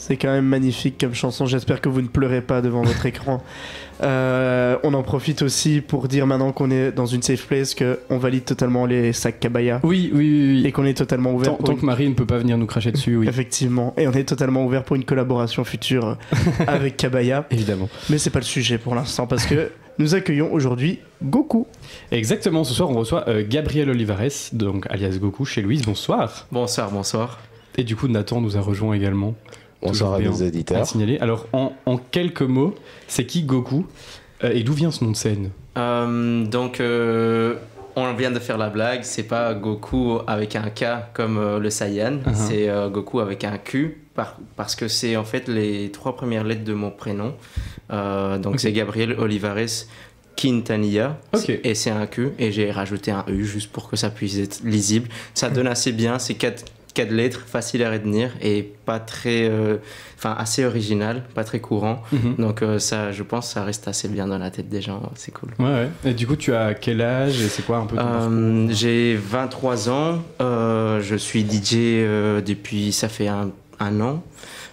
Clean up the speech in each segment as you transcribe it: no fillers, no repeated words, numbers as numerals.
C'est quand même magnifique comme chanson. J'espère que vous ne pleurez pas devant votre écran. On en profite aussi pour dire maintenant qu'on est dans une safe place qu'on valide totalement les sacs Kabaya. Oui. Et qu'on est totalement ouvert. Tant que Marie ne peut pas venir nous cracher dessus, oui. Effectivement. Et on est totalement ouvert pour une collaboration future avec Kabaya. Évidemment. Mais c'est pas le sujet pour l'instant parce que nous accueillons aujourd'hui Goku. Exactement. Ce soir, on reçoit Gabriel Olivares, donc alias Goku, chez Louise. Bonsoir. Bonsoir. Et du coup, Nathan nous a rejoint également. Bonsoir à nos auditeurs. À signaler. Alors, en quelques mots, c'est qui Goku et d'où vient ce nom de scène? On vient de faire la blague, c'est pas Goku avec un K comme le Saiyan, c'est Goku avec un Q, parce que c'est en fait les 3 premières lettres de mon prénom. C'est Gabriel Olivares Quintanilla, et c'est un Q, et j'ai rajouté un U juste pour que ça puisse être lisible. Ça donne assez bien, c'est 4 lettres, facile à retenir et pas très, assez original, pas très courant. Donc ça, je pense, ça reste assez bien dans la tête des gens, c'est cool. Ouais. Et du coup, tu as quel âge et c'est quoi un peu ton parcours? J'ai 23 ans, je suis DJ depuis, ça fait un an.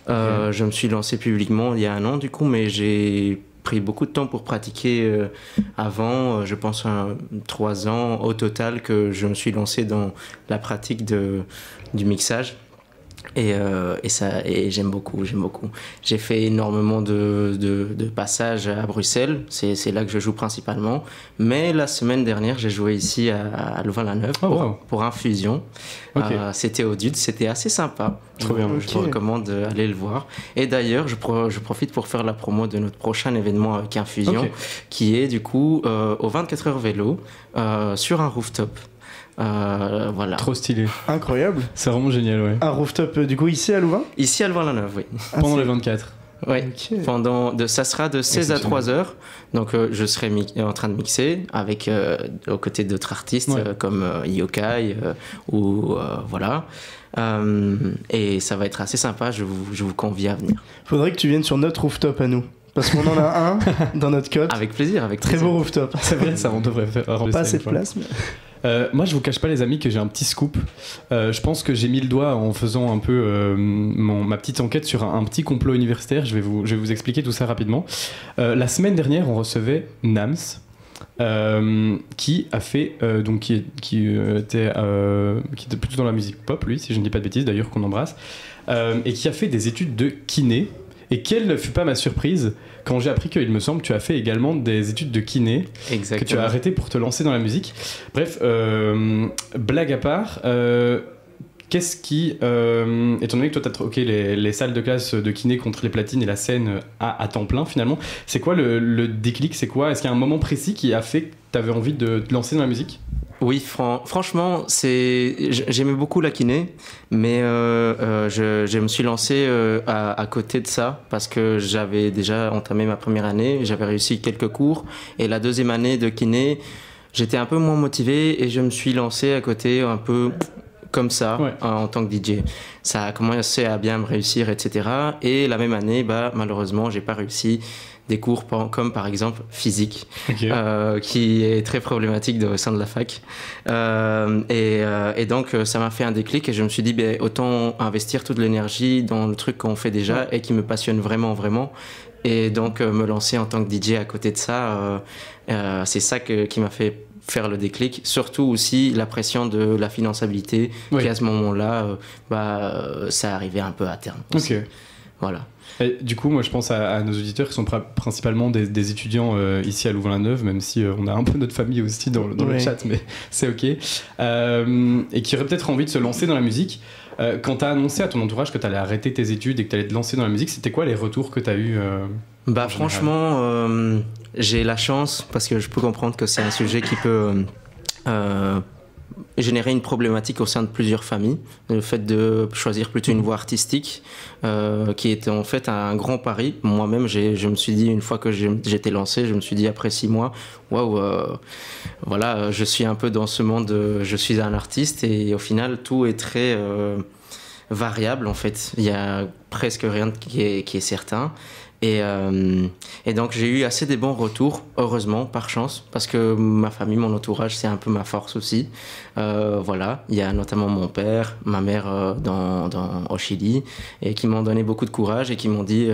Je me suis lancé publiquement il y a un an du coup, mais j'ai pris beaucoup de temps pour pratiquer avant, je pense 3 ans au total que je me suis lancé dans la pratique du mixage et j'aime beaucoup. J'ai fait énormément de passages à Bruxelles, c'est là que je joue principalement, mais la semaine dernière j'ai joué ici à Louvain-la-Neuve pour Infusion. C'était au Dude, c'était assez sympa. Trop bien. Je vous recommande d'aller le voir. Et d'ailleurs, je profite pour faire la promo de notre prochain événement avec Infusion, qui est du coup au 24 heures vélo sur un rooftop. Voilà. Trop stylé. Incroyable. C'est vraiment génial, ouais. Un rooftop du coup ici à Louvain? Ici à Louvain-la-Neuve, oui. Pendant les 24. Oui, ça sera de 16 à 3 heures. Donc je serai en train de mixer avec aux côtés d'autres artistes comme Yokai voilà. Et ça va être assez sympa, je vous convie à venir. Faudrait que tu viennes sur notre rooftop à nous. Parce qu'on en a un dans notre cote. Avec plaisir. Très beau rooftop. C'est vrai, ça on devrait faire. Pas assez de place, mais... moi je vous cache pas les amis que j'ai un petit scoop. Je pense que j'ai mis le doigt en faisant un peu ma petite enquête sur un petit complot universitaire. Je vais vous expliquer tout ça rapidement. La semaine dernière on recevait Nams qui a fait qui était plutôt dans la musique pop lui, si je ne dis pas de bêtises d'ailleurs, qu'on embrasse, et qui a fait des études de kiné. Et quelle ne fut pas ma surprise quand j'ai appris qu'il me semble que tu as fait également des études de kiné. Exactement. Que tu as arrêté pour te lancer dans la musique. Bref, blague à part, qu'est-ce qui, étant donné que toi tu as les salles de classe de kiné contre les platines et la scène à temps plein finalement, c'est quoi le déclic? C'est quoi? Est-ce qu'il y a un moment précis qui a fait que tu avais envie de te lancer dans la musique? Oui, franchement, j'aimais beaucoup la kiné, mais je me suis lancé à côté de ça parce que j'avais déjà entamé ma première année, j'avais réussi quelques cours, et la deuxième année de kiné, j'étais un peu moins motivé et je me suis lancé à côté un peu comme ça, en tant que DJ. Ça a commencé à bien me réussir, etc. Et la même année, malheureusement, j'ai pas réussi des cours comme par exemple physique, qui est très problématique au sein de la fac. Et donc ça m'a fait un déclic et je me suis dit autant investir toute l'énergie dans le truc qu'on fait déjà et qui me passionne vraiment. Et donc me lancer en tant que DJ à côté de ça, c'est ça qui m'a fait faire le déclic, surtout aussi la pression de la finançabilité qui à ce moment-là ça arrivait un peu à terme aussi. Voilà. Et du coup, moi je pense à nos auditeurs qui sont principalement des étudiants ici à Louvain-la-Neuve, même si on a un peu notre famille aussi dans le chat, mais c'est ok, et qui auraient peut-être envie de se lancer dans la musique. Quand tu as annoncé à ton entourage que tu allais arrêter tes études et que tu allais te lancer dans la musique, c'était quoi les retours que tu as eu franchement, j'ai la chance, parce que je peux comprendre que c'est un sujet qui peut générer une problématique au sein de plusieurs familles, le fait de choisir plutôt une voie artistique qui était en fait un grand pari. Moi-même je me suis dit, une fois que j'étais lancé, je me suis dit après 6 mois, voilà, je suis un peu dans ce monde, je suis un artiste, et au final tout est très variable en fait, il y a presque rien qui est certain. Et donc j'ai eu assez des bons retours, heureusement, par chance, parce que ma famille, mon entourage, c'est un peu ma force aussi. Voilà, il y a notamment mon père, ma mère au Chili, et qui m'ont donné beaucoup de courage et qui m'ont dit,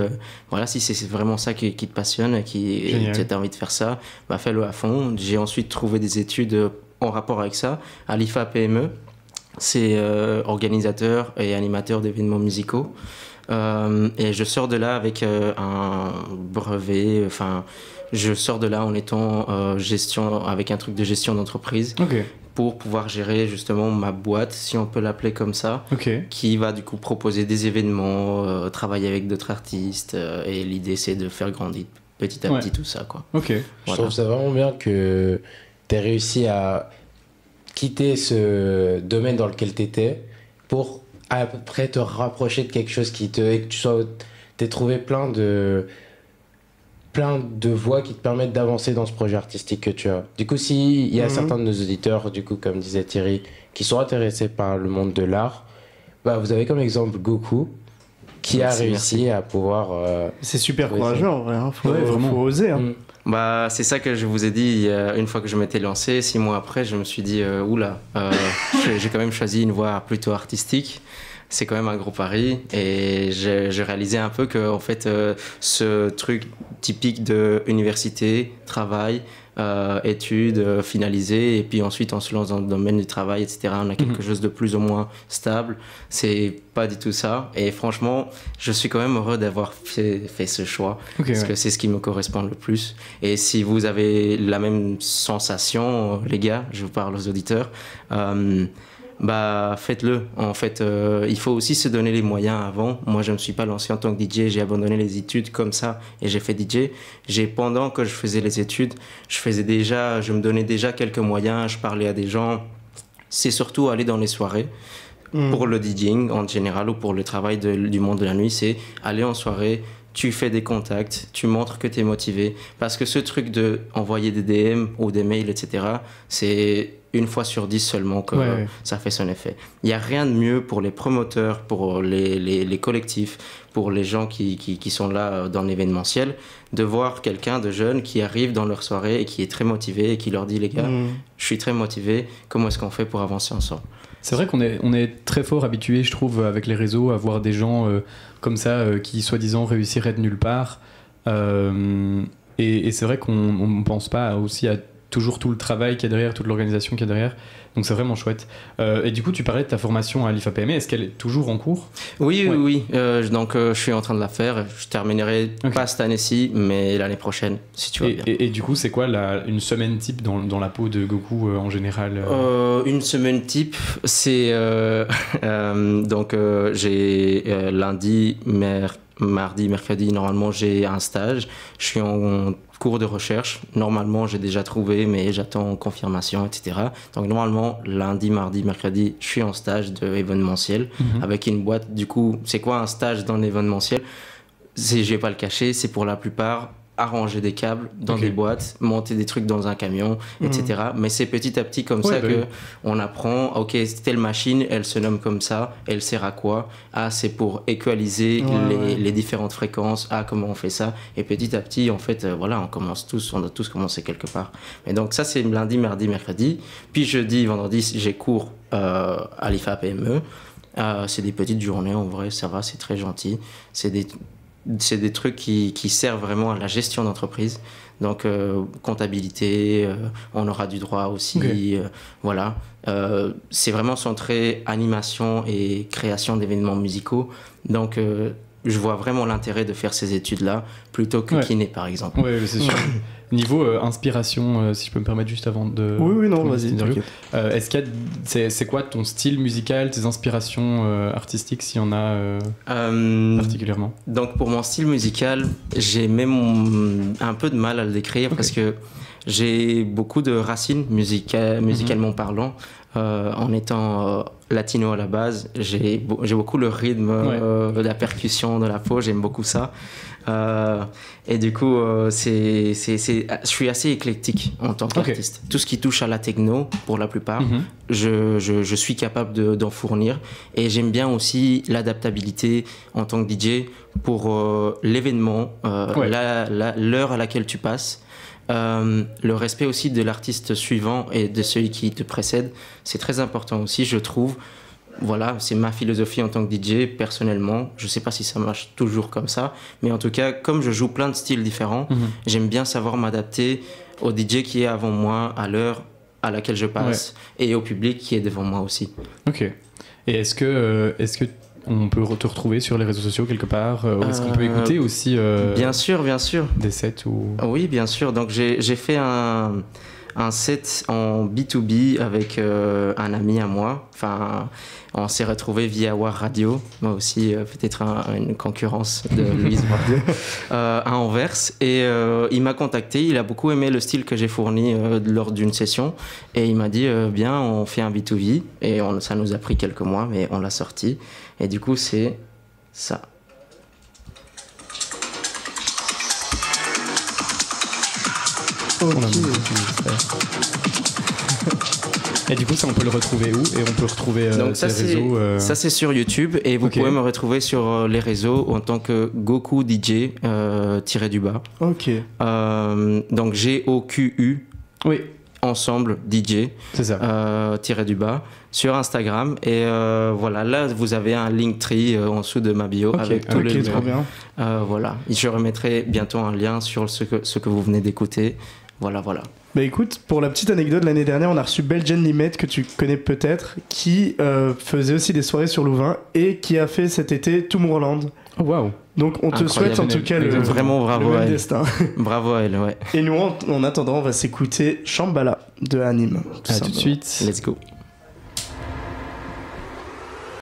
voilà, si c'est vraiment ça qui te passionne et tu as envie de faire ça, bah fais-le à fond. J'ai ensuite trouvé des études en rapport avec ça, à l'IFA PME. C'est organisateur et animateur d'événements musicaux. Et je sors de là avec un brevet, enfin, je sors de là en étant avec un truc de gestion d'entreprise pour pouvoir gérer justement ma boîte, si on peut l'appeler comme ça, qui va du coup proposer des événements, travailler avec d'autres artistes, et l'idée c'est de faire grandir petit à petit tout ça, quoi. Je trouve ça vraiment bien que tu aies réussi à quitter ce domaine dans lequel tu étais pour à peu près te rapprocher de quelque chose et que tu t'aies trouvé plein de voies qui te permettent d'avancer dans ce projet artistique que tu as. Du coup, s'il y a certains de nos auditeurs, du coup, comme disait Thierry, qui sont intéressés par le monde de l'art, bah, vous avez comme exemple Goku, qui a réussi à pouvoir... C'est super courageux, en vrai. Faut oser. Bah, c'est ça que je vous ai dit une fois que je m'étais lancé. 6 mois après, je me suis dit, oula, j'ai quand même choisi une voie plutôt artistique. C'est quand même un gros pari. Et j'ai réalisé un peu que, en fait, ce truc typique de université, travail, études finalisées, et puis ensuite on se lance dans le domaine du travail, etc. On a quelque chose de plus ou moins stable. C'est pas du tout ça. Et franchement, je suis quand même heureux d'avoir fait ce choix, parce que c'est ce qui me correspond le plus. Et si vous avez la même sensation, les gars, je vous parle aux auditeurs, bah faites-le. En fait, il faut aussi se donner les moyens avant. Moi, je me suis pas lancé en tant que DJ, j'ai abandonné les études comme ça et j'ai fait DJ. Pendant que je faisais les études, je me donnais déjà quelques moyens, je parlais à des gens. C'est surtout aller dans les soirées. Pour le DJing en général ou pour le travail du monde de la nuit, c'est aller en soirée, tu fais des contacts, tu montres que tu es motivé. Parce que ce truc de envoyer des DM ou des mails, etc., c'est 1 fois sur 10 seulement que ça fait son effet. Il n'y a rien de mieux pour les promoteurs, pour les collectifs, pour les gens qui sont là dans l'événementiel, de voir quelqu'un de jeune qui arrive dans leur soirée et qui est très motivé et qui leur dit, les gars, je suis très motivé, comment est-ce qu'on fait pour avancer ensemble ? C'est vrai qu'on est très fort habitué, je trouve, avec les réseaux, à voir des gens comme ça qui, soi-disant, réussiraient de nulle part. Et c'est vrai qu'on ne pense pas aussi à toujours tout le travail qu'il y a derrière, toute l'organisation qu'il y a derrière. Donc c'est vraiment chouette. Et du coup, tu parlais de ta formation à l'IFA PME. Est-ce qu'elle est toujours en cours ? Oui. Donc je suis en train de la faire. Je terminerai pas cette année-ci, mais l'année prochaine, si tu vas bien. Et du coup, c'est quoi une semaine type dans la peau de Goku en général Une semaine type, c'est... j'ai lundi, mardi, mercredi, normalement j'ai un stage. Je suis en cours de recherche. Normalement, j'ai déjà trouvé, mais j'attends confirmation, etc. Donc normalement, lundi, mardi, mercredi, je suis en stage d'événementiel avec une boîte. Du coup, c'est quoi un stage dans l'événementiel ? Je vais pas le cacher, c'est pour la plupart arranger des câbles dans des boîtes, monter des trucs dans un camion, etc. Mais c'est petit à petit comme ça qu'on apprend, ok, telle machine, elle se nomme comme ça, elle sert à quoi ? Ah, c'est pour équaliser les différentes fréquences. Ah, comment on fait ça ? Et petit à petit, en fait, on doit tous commencer quelque part. Et donc ça, c'est lundi, mardi, mercredi. Puis jeudi, vendredi, j'ai cours à l'IFA PME. C'est des petites journées, en vrai, ça va, c'est très gentil. C'est des trucs qui servent vraiment à la gestion d'entreprise. Donc, comptabilité, on aura du droit aussi. Voilà. C'est vraiment centré animation et création d'événements musicaux. Donc, je vois vraiment l'intérêt de faire ces études-là plutôt que kiné, par exemple. Oui, c'est sûr. Niveau inspiration, si je peux me permettre juste avant de... Oui, non, vas-y. Est-ce qu'il y a... C'est quoi ton style musical, tes inspirations artistiques, s'il y en a particulièrement ? Donc, pour mon style musical, j'ai même un peu de mal à le décrire parce que j'ai beaucoup de racines musicalement parlant. En étant latino à la base. J'ai beaucoup le rythme, de la percussion, de la peau, j'aime beaucoup ça. Et du coup, je suis assez éclectique en tant qu'artiste. Tout ce qui touche à la techno, pour la plupart, je suis capable d'en fournir. Et j'aime bien aussi l'adaptabilité en tant que DJ pour l'événement, l'heure à laquelle tu passes. Le respect aussi de l'artiste suivant et de celui qui te précède, c'est très important aussi, je trouve. Voilà, c'est ma philosophie en tant que DJ, personnellement. Je sais pas si ça marche toujours comme ça, mais en tout cas, comme je joue plein de styles différents, j'aime bien savoir m'adapter au DJ qui est avant moi, à l'heure à laquelle je passe, et au public qui est devant moi aussi. Ok. Et est-ce que on peut te retrouver sur les réseaux sociaux quelque part ou est-ce qu'on peut écouter aussi Bien sûr. des sets ou... Oui, bien sûr. Donc j'ai fait un set en B2B avec un ami à moi. Enfin, on s'est retrouvés via War Radio, moi aussi, peut-être une concurrence de Louise Radio, à Anvers. Et il m'a contacté, il a beaucoup aimé le style que j'ai fourni lors d'une session. Et il m'a dit, bien, on fait un B2B. Et ça nous a pris quelques mois, mais on l'a sorti. Et du coup, c'est ça. Et du coup, ça, on peut le retrouver où? Et on peut retrouver donc sur les réseaux Ça, c'est sur YouTube. Et vous pouvez me retrouver sur les réseaux en tant que Goku DJ tiré du bas. Ok. Donc G-O-Q-U. Oui. Ensemble DJ. C'est ça. Tiré du bas. Sur Instagram. Et voilà, là, vous avez un Linktree en dessous de ma bio avec tous les liens. Trop bien. Voilà. Je remettrai bientôt un lien sur ce que vous venez d'écouter. Voilà. Bah écoute, pour la petite anecdote, l'année dernière, on a reçu Belgian Limit, que tu connais peut-être, qui faisait aussi des soirées sur Louvain et qui a fait cet été Tomorrowland. Oh waouh. Donc on te souhaite en tout cas vraiment bravo le à même elle. destin. Bravo à elle, ouais. Et nous, en attendant, on va s'écouter Shambhala de Anime. À tout de suite. Let's go.